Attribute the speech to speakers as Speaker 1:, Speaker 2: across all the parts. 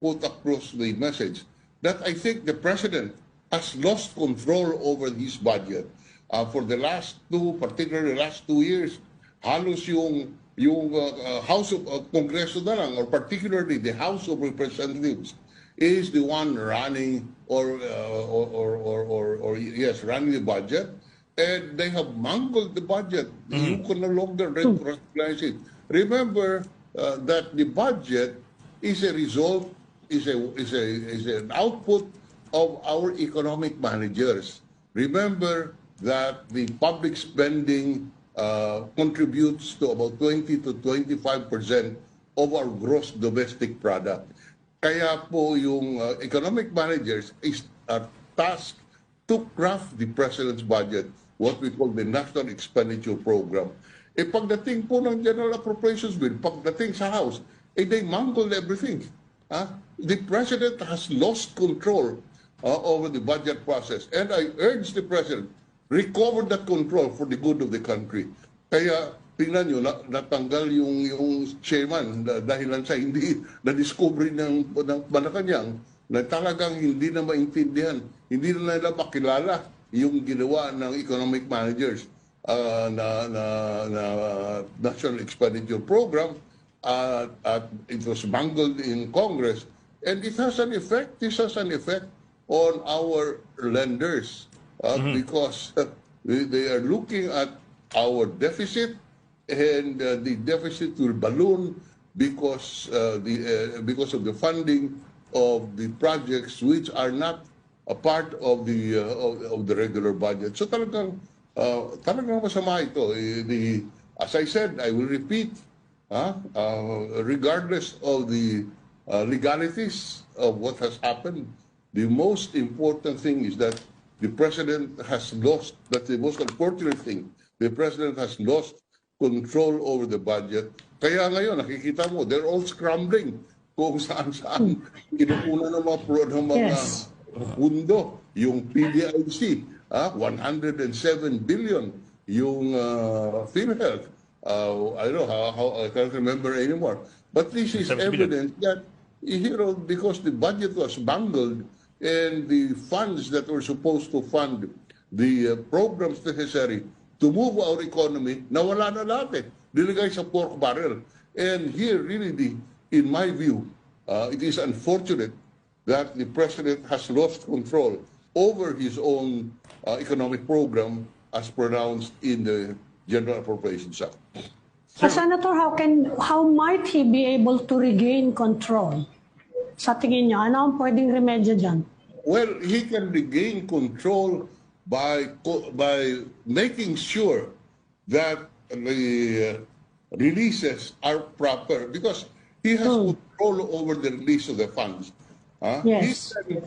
Speaker 1: put across the message that I think the president has lost control over his budget. For the last particularly last 2 years, halos yung House of Congreso na lang, or particularly the House of Representatives, is the one running yes, running the budget, and they have mangled the budget. You can no longer recognize it. Remember that the budget is a result, is an output of our economic managers. Remember that the public spending contributes to about 20 to 25% of our gross domestic product. Kaya po yung economic managers are tasked to craft the president's budget, what we call the National Expenditure Program. Pagdating po ng General Appropriations Bill, pagdating sa House, they mangle everything. The president has lost control over the budget process. And I urge the president, recover that control for the good of the country. Kaya tingnan nyo, natanggal yung chairman dahilan sa hindi na-discovery ng Malacanang na talagang hindi na maintindihan, hindi na nila makilala yung ginawa ng economic managers na National Expenditure Program, at it was mangled in Congress, and it has an effect. This has an effect on our lenders because they are looking at our deficit, and the deficit will balloon because of the funding of the projects which are not a part of the regular budget. So talagang masama ito. As I said, I will repeat, regardless of the legalities of what has happened, the most important thing is that the president has lost, that's the most unfortunate thing, the president has lost control over the budget. Kaya ngayon, nakikita mo, they're all scrambling kung saan-saan kinukuna ng mga pundo. Yung PDIC, 107 billion. Yung PhilHealth, I don't know how I can't remember anymore. But this is evidence that, because the budget was bungled, and the funds that were supposed to fund the programs necessary to move our economy, nawala na lahat eh. Nilagay sa pork barrel. And here, really, in my view, it is unfortunate that the president has lost control over his own economic program as pronounced in the General Appropriations Act.
Speaker 2: Senator, how might he be able to regain control? Sa tingin niyo, ano ang pwedeng remedyo dyan?
Speaker 1: Well, he can regain control by making sure that the releases are proper, because he has control over the release of the funds.
Speaker 2: Yes.
Speaker 1: He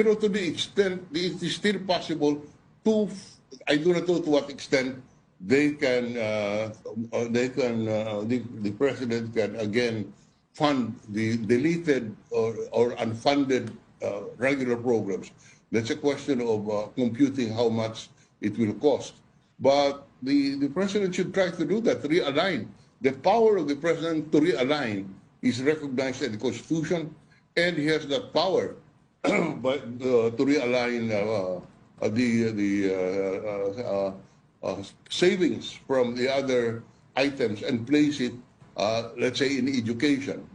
Speaker 1: can, to the extent it is still possible to, I do not know to what extent the president can again fund the deleted or unfunded regular programs. That's a question of computing how much it will cost. But the president should try to do that, realign. The power of the president to realign is recognized in the Constitution, and he has that power to realign the savings from the other items and place it, let's say, in education.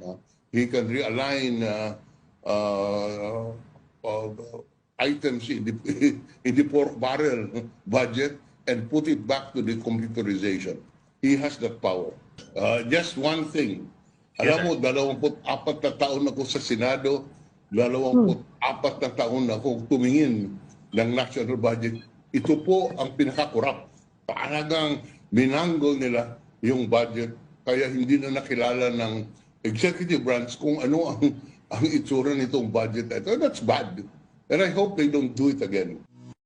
Speaker 1: He can realign items in the pork barrel budget and put it back to the computerization. He has that power. Just one thing. Alam mo, 24 na taon ako sa Senado, 24 na taon ako tumingin ng national budget. Ito po ang pinaka-corrupt. Talagang minanggol nila yung budget, kaya hindi na nakilala ng executive branch kung ano ang itsura nitong budget. That's bad. And I hope they don't do it again.